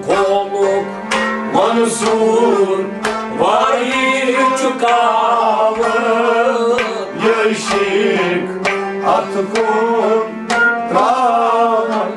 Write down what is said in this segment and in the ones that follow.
koluk Mansur var çukavı Yeşik atkun travan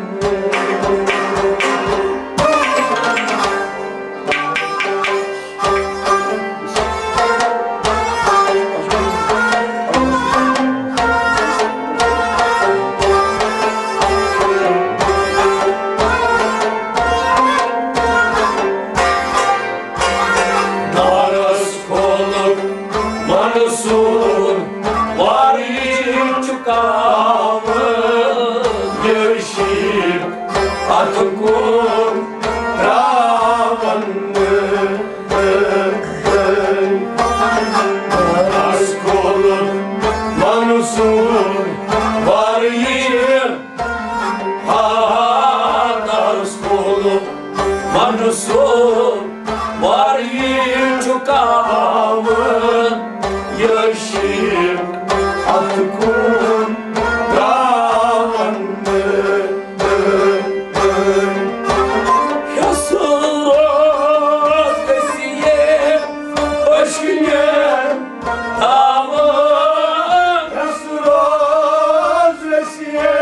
var çukavın Yeşik atkun travanı Yasırat esiye aşkine tamam Yasırat esiye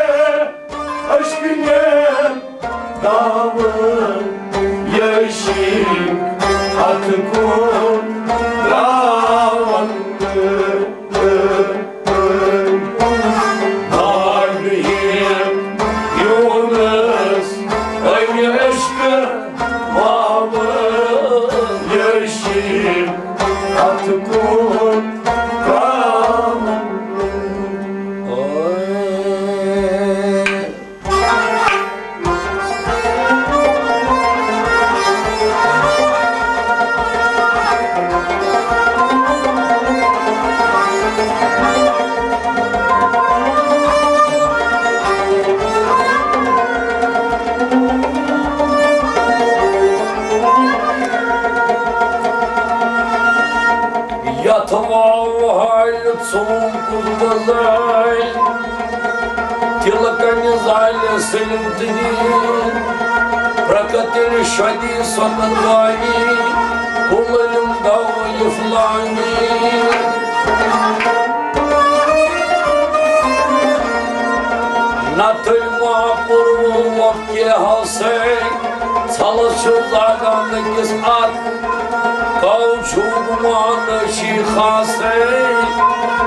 aşkine tamam Yeşik atkun travanı Darlıyım Yunus Aynı aşkı Mahmut Yeşik atkun travanı Son kuzbazay Телоконизали сыльмтыни Прокатили шади соконгани Кулалим давы флани На тыльма пурву лапке хасей Салышу заганды кисмат Каучугманы шихасей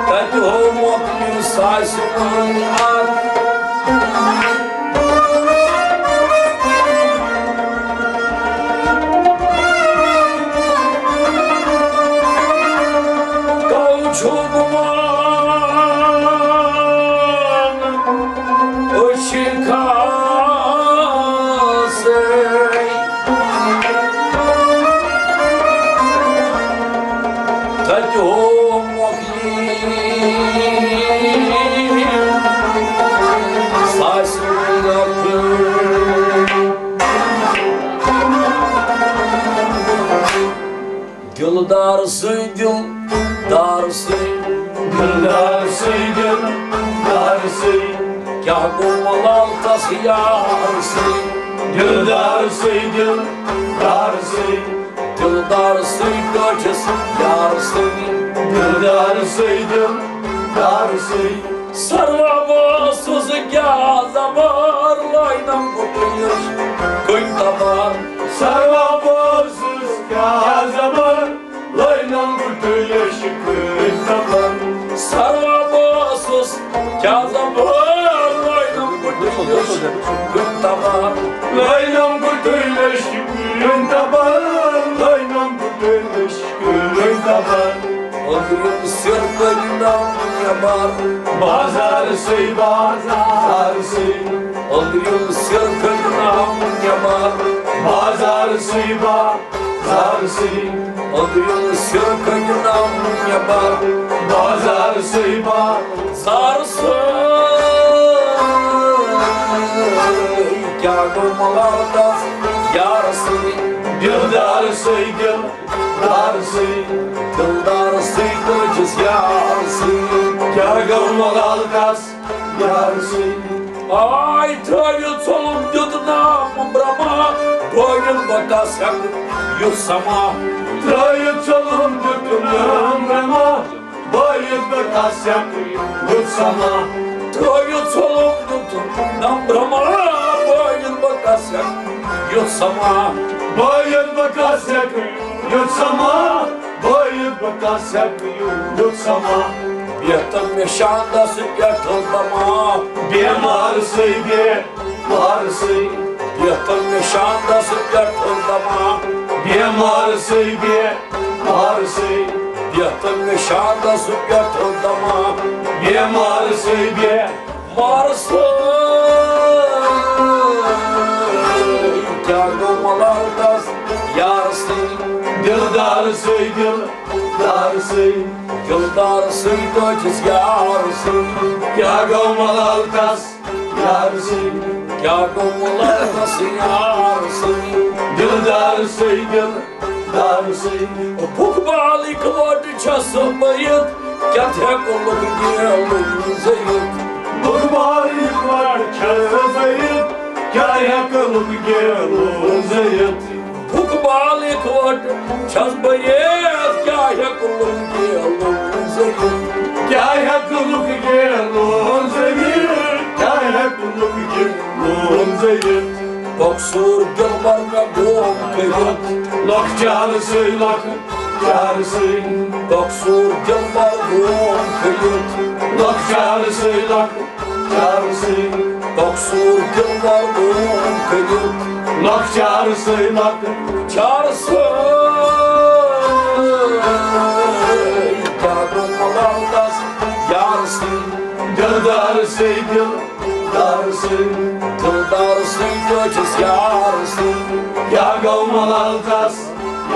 Тадьомоклю сасьмын ат Каучугманы шихасей Dildarsıy, dildarsıy Dildarsıy, dildarsıy Kâh kumalal tas yarsıy Dildarsıy, dildarsıy Dildarsıy göçüs yarsıy Dildarsıy, dildarsıy Sarvabasız gâzamar Laynam kutuyuş Köyn tamar Sarvabasız gâzamar Laynam kutuyuş Köyn tamar Sarvabasız gâzamar Laynam kutuyuş Köyn tamar Laynam kutuyuş Köyn tamar Laynam kutuyuş Köyn tamar Ömrüm sırtlarından yamar Bazarsıy, bazarsıy Ömrüm sırtlarından yamar Bazarsıy, bazarsıy Ömrüm sırtlarından yamar Bazarsıy, bazarsıy Kâgımalarda yarsıy Dildarsıy, dildarsıy Dildarsıy göçüs yarsıy Kâgımalalkas yarsıy Ay travit solum dudnam brama koyun batasak yutsama. Trayı çalım dökümüm rema, bayıt batasak yutsama. Trayı çalım dökümüm rema, bayıt batasak yutsama. Bayıt batasak yutsama, bayıt batasak yutsama. Yetim meşanda sıkıntılama, bir marsı bir marsı. Yetim meşanda sıkıntılama, bir marsı bir marsı. Yetim meşanda sıkıntılama, bir marsı bir marsı. Yağmalardas yarısı, dildarısı dildarısı. Yıldarısı göçüz yarısı, yağmalardas yarısı. Yağmalardas yarısı, dildarısı dildarısı. Bukbalık vardı çasımayıp, yatek olur gelin. Bukbalık var çasımayıp, yatek olur gelin. Bukbalık vardı çasımayıp, yatek olur gelin. Kaya kuluk gelun zeyir, kaya kuluk gelun zeyir. Boksur gılbar ve bom kıyık, lok çarısı lok çarısı. Boksur gılbar bom kıyık, lok çarısı lok çarısı. Boksur gılbar bom kıyık, lok çarısı lok çarısı. Yağmalardas yarısı, dildarısı dildarısı. Dildarısı göçüz yarısı, yağmalardas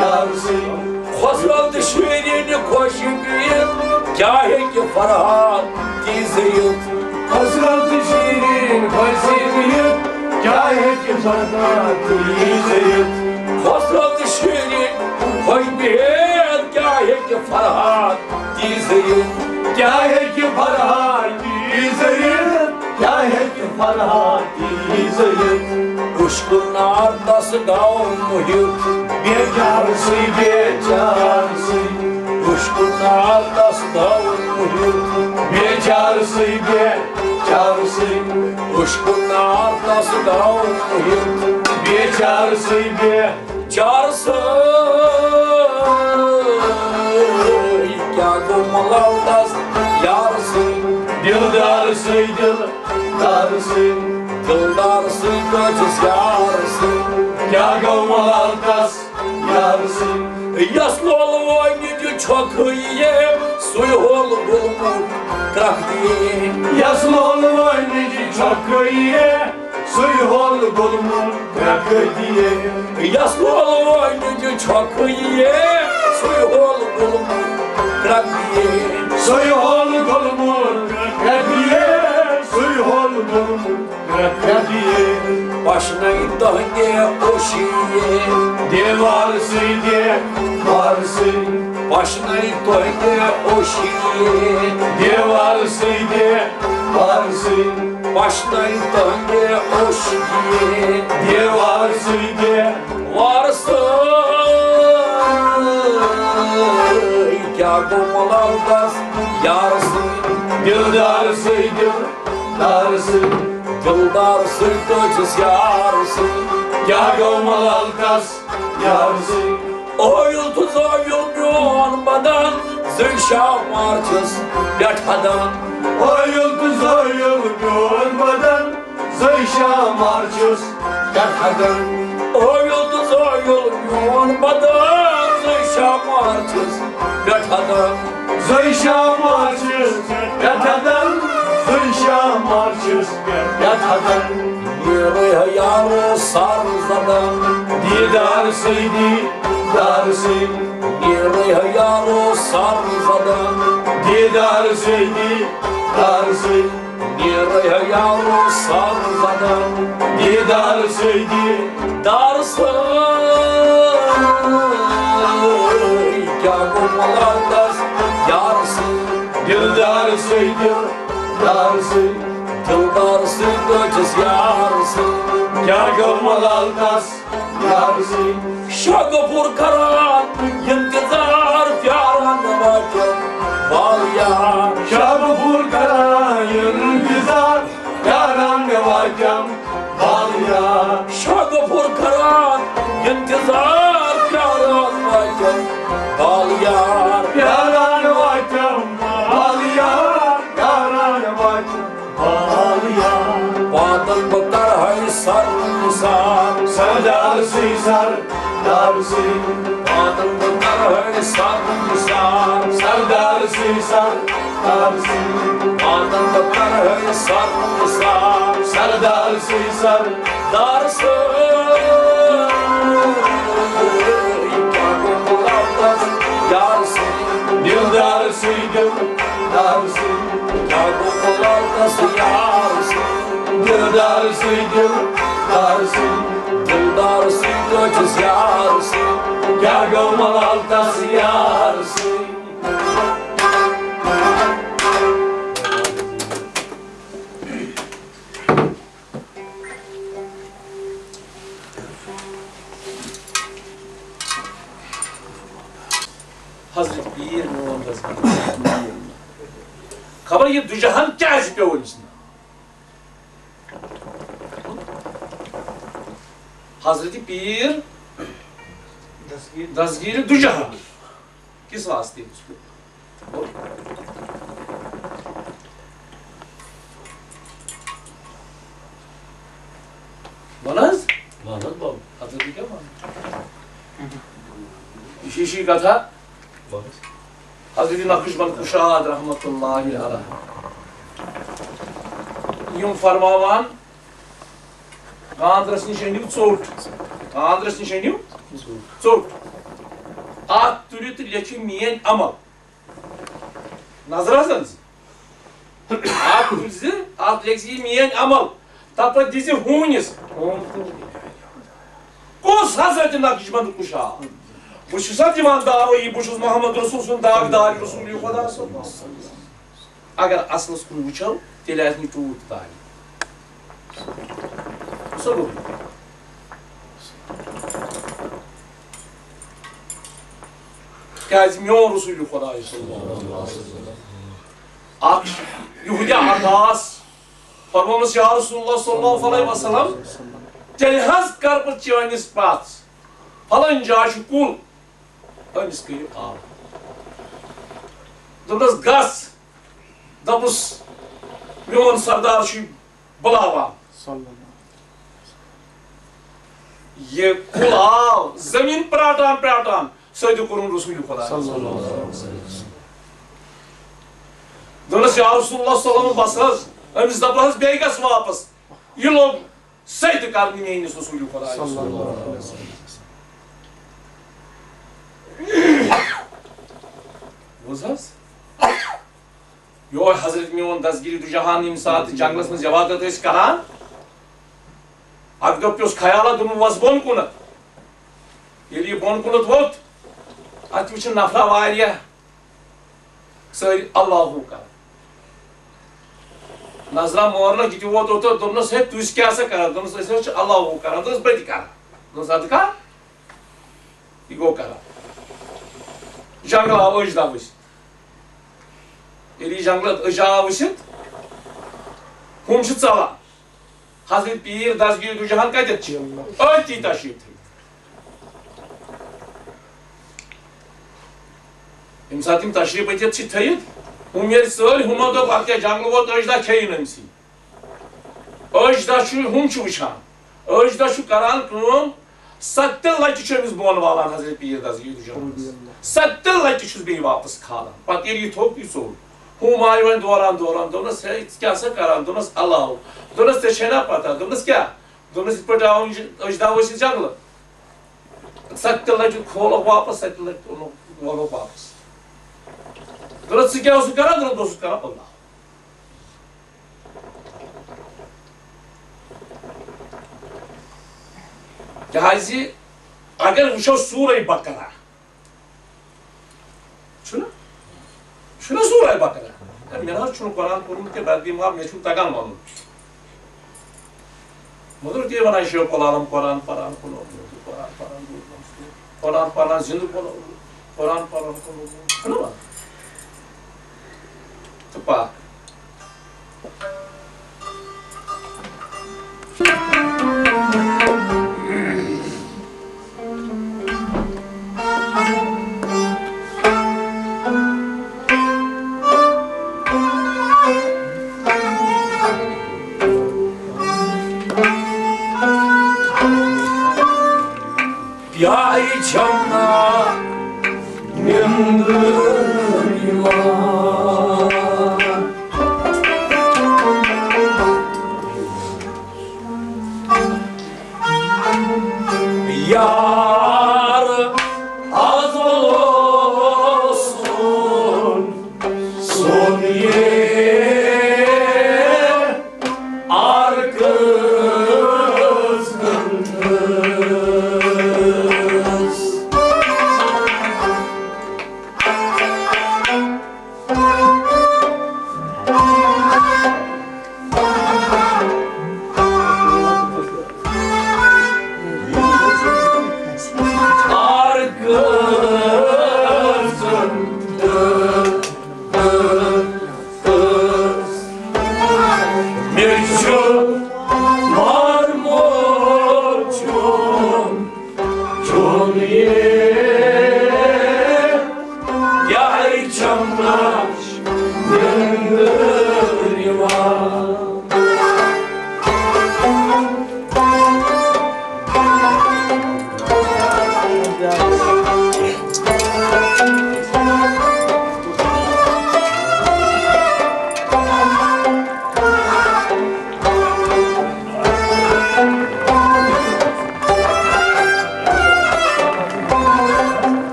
yarısı. Khosravdı şiirini koşuyup, kâheki farhat dizeyip. Khosravdı şiirini koşuyup, kâheki farhat dizeyip. Khosravdı şiirini koşuyup, kâheki farhat dizeyip. Kâheki farhat dizeyip, kâheki farhat dizeyip. Uşkun ardası kavmuhip, bekarsı bekarsı. Uşkun ardası kavmuhip, bekarsı bekarsı. Uşkun ardası kavmuhip, bekarsı bekarsı. Yağmalardas yarısı, dildarısı dildarısı. Dildarısı göçüz yarısı, yağmalardas yarısı. Yaslı ol oynadı çok iyi, suyu ol bulmur krak diye. Yaslı ol oynadı çok iyi, suyu ol bulmur krak diye. Yaslı ol oynadı çok iyi, suyu ol bulmur krak diye. Suyu ol bulmur krak diye. Suyu ol bulmur krak diye. Başına iddiye o şiye, devarsı devarsı. Başına iddiye o şiye, devarsı devarsı. Başına iddiye o şiye, devarsı devarsı. Yağmalardas yarısı, dildarısı dildarısı. Dildarısı göçüz yarısı, yağmalardas yarısı. Oyul tuz oyul yormadan, zülşah marçız yatmadan. Oyul tuz oyul yormadan, zülşah marçız yatmadan. Oyul tuz oyul yormadan, zülşah marçız yatmadan. Zülşah marçız yatmadan. Zülşah marçız yatmadan. Yürü yavru sarzadan, didarısı didarısı. Yürü yavru sarzadan, didarısı didarısı. Yürü yavru sarzadan, didarısı didarısı. Yağmalardas yarısı, dildarısı dildarısı. Dildarısı göçüz yarısı, क्या गमलाल तस यार से शगपुर करान इंतजार प्यारा नवाजन बालिया शगपुर करान इंतजार प्यारा नवाजन बालिया शगपुर करान इंतजार प्यारा नवाजन बालिया प्यारा नवाजन बालिया प्यारा नवाजन बालिया बादल बकर है सर निसार सरदार से बादल बकर है सर निसार सरदार से बादल बकर है सर निसार सरदार से दार से यार से दिलदार से दिलदार से जागो मुलाकात यार से दिलदार से दिलदार से दिलदार से तुझ यार से क्या गमलाल तस यार से Hazreti Pir Moğol Hazretleri. Kabar ye dujahan क्या पे हो इसने? Hazreti Pir दसगीर दुजहान किस वास्ते उसको? मनज बाबू Hazreti क्या मान? इसी का था Hazreti Nakşibend Kuşad rahmetullahi aleyh. Yum farmavan Qandras nişeniv çort. Qandras nişeniv çort. At türüt leçimiyen amal. Nazarasınız. At türüzü at leçimiyen amal. Tapa dizi hunis. Kos Hazreti Nakşibend Kuşad. Bu şu divan davayı, bu şu Muhammed Resul'sun dağdari Resulü Xuda sallallahu aleyhi ve sellem. Agar asıl skulu uçal, telazini tuğut dari. Soru. Kazimiyon Resulü Xuda sallallahu aleyhi ve sellem. Ak, Yahudi atas, Farmamız ya Resulullah sallallahu aleyhi ve sellem. Telhaz karpıt çivanis pat. Falanca şu kul. Önis kıyı al. Dımız gaz. Dımız Miyon sardar şu bulava. Ye kul al. Zemin pratan. Söyle kurun Resulü kadar. Dımız ya Resulullah sallallahu basaz. Önis dablas beygas vapas. Yılog saydı karnimeyiniz Resulü kadar. Bozaz? Yo Hazreti Miyon dazgiri du jahan imsaat janglasmız cevap atış karan. Agdopyos kayala dumu vazbon kunat. Yeli bon kunat vot. Atmışın nafra variye. Söyle Allahu Ekber. Nazra morna gidiyor oto domnos hep düskâsa karar. Domnos ise Allahu Ekber. Domnos bedikar. Domnos adika? İgo karar. Jangla ojdamış. Eli jangla ojdamışıt. Humşut sala. Hazret Pir dazgiri du jahan kaydetçi. Öyti taşıyıp. İmsatim taşıyıp etçi tayıt. Humyer söyle humada bakya jangla vot ojda keyinimsi. Ojda şu humşu uçan. Ojda şu karan krum. Sattılla çömüz bu onu valan Hazret Pir dazgiri du jahan. Sattılla çömüz beyi vapas kalan. Pat yeri top yusol. Humayun doran donas kâsa karan donas Allahu. Donas teşena pata donas kya? Donas pata ojda vasi jangla. Sattılla çömüz kola vapas sattılla onu kola vapas. Donas kya usu karan donas karan Allah. Cahizi agar uçağı Sure-i Bakara. Şuna Sure-i Bakara. Yani şunu Kur'an kurulurken verdiğim var meçhul tagan var. Mudur diye bana şey olalım, Kur'an falan kulu. Kur'an falan zinduk kulu. Kur'an falan kulu. Kulu mu? Tıpa. Yay çamla yındırma Yar az olsun son yer arkasındır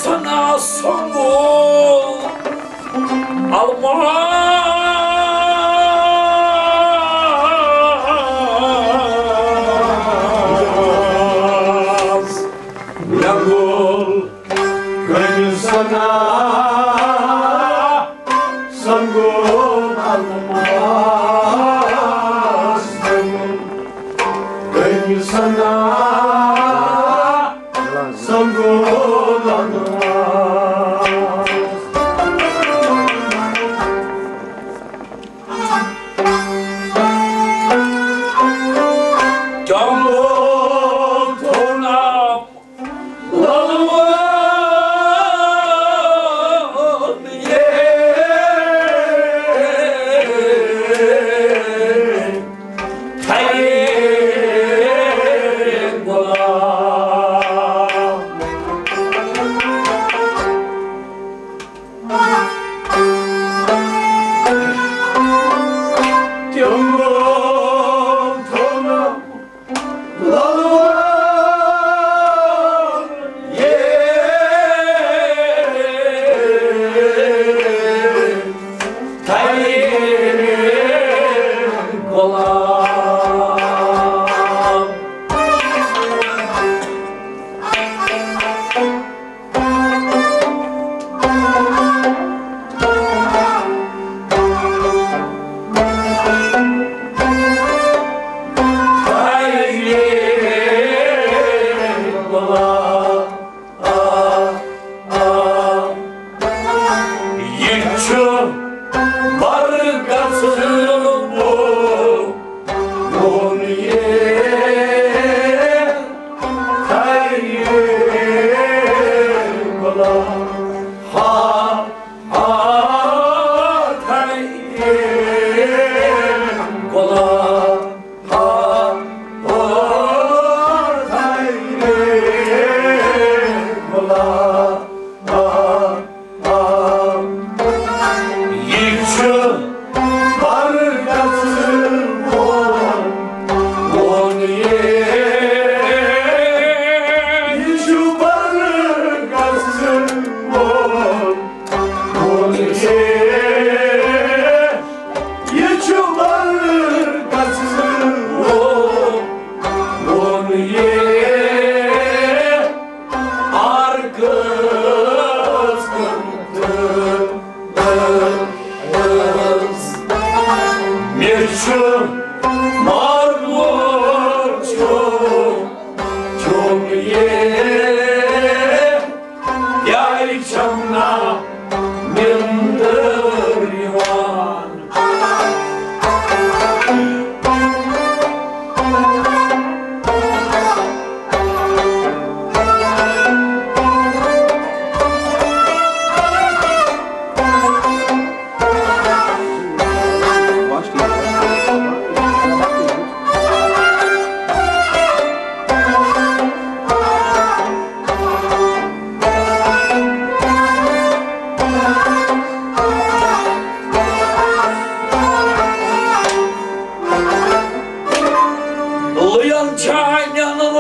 sana songul almaz Yangul gönül sana songul almaz Gönül sana songul almaz Hey,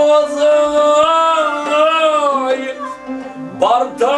rozay barda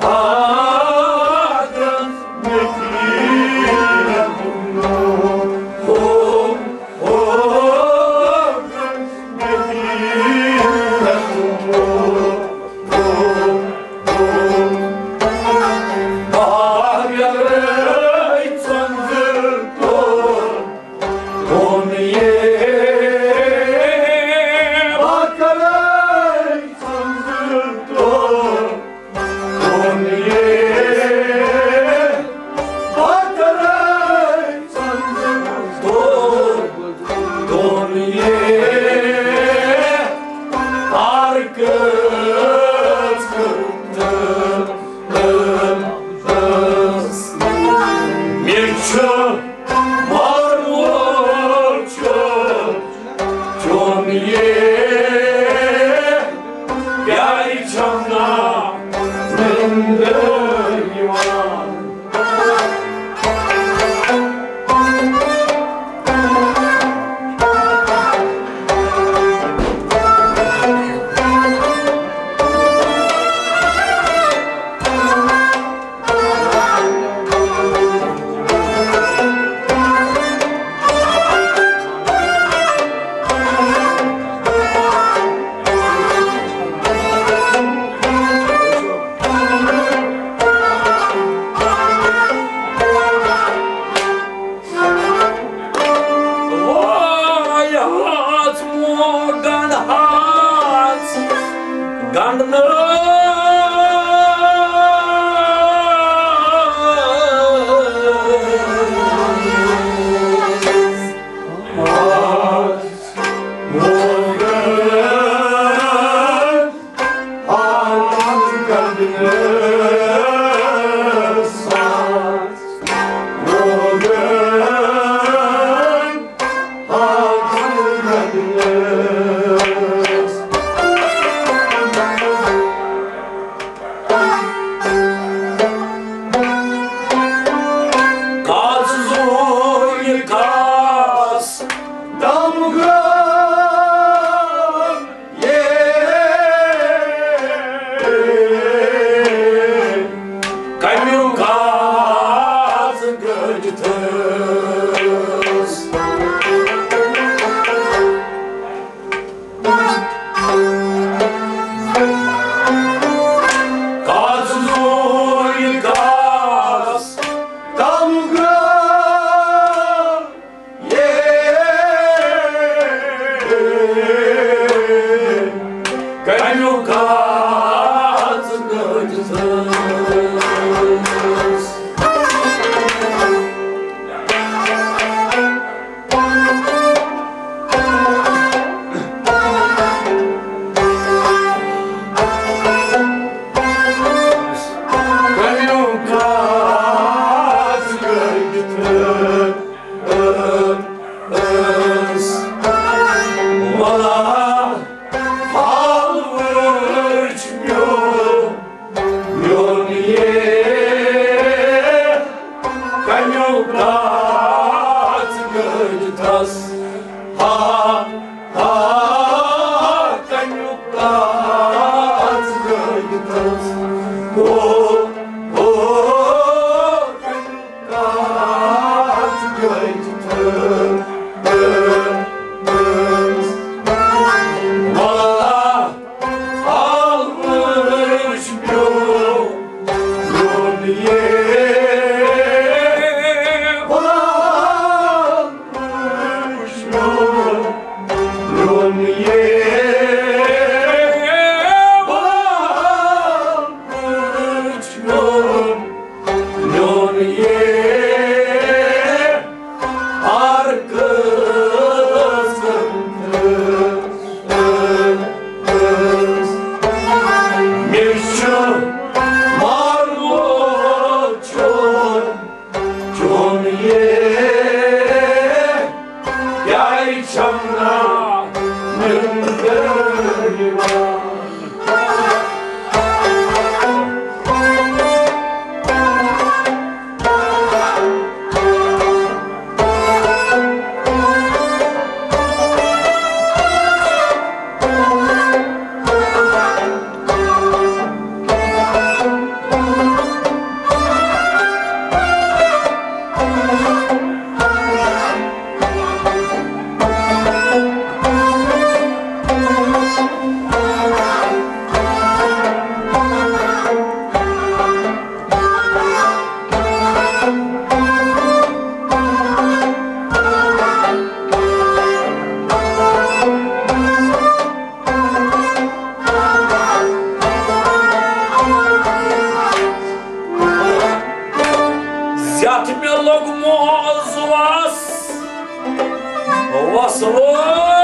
Ah Logo was was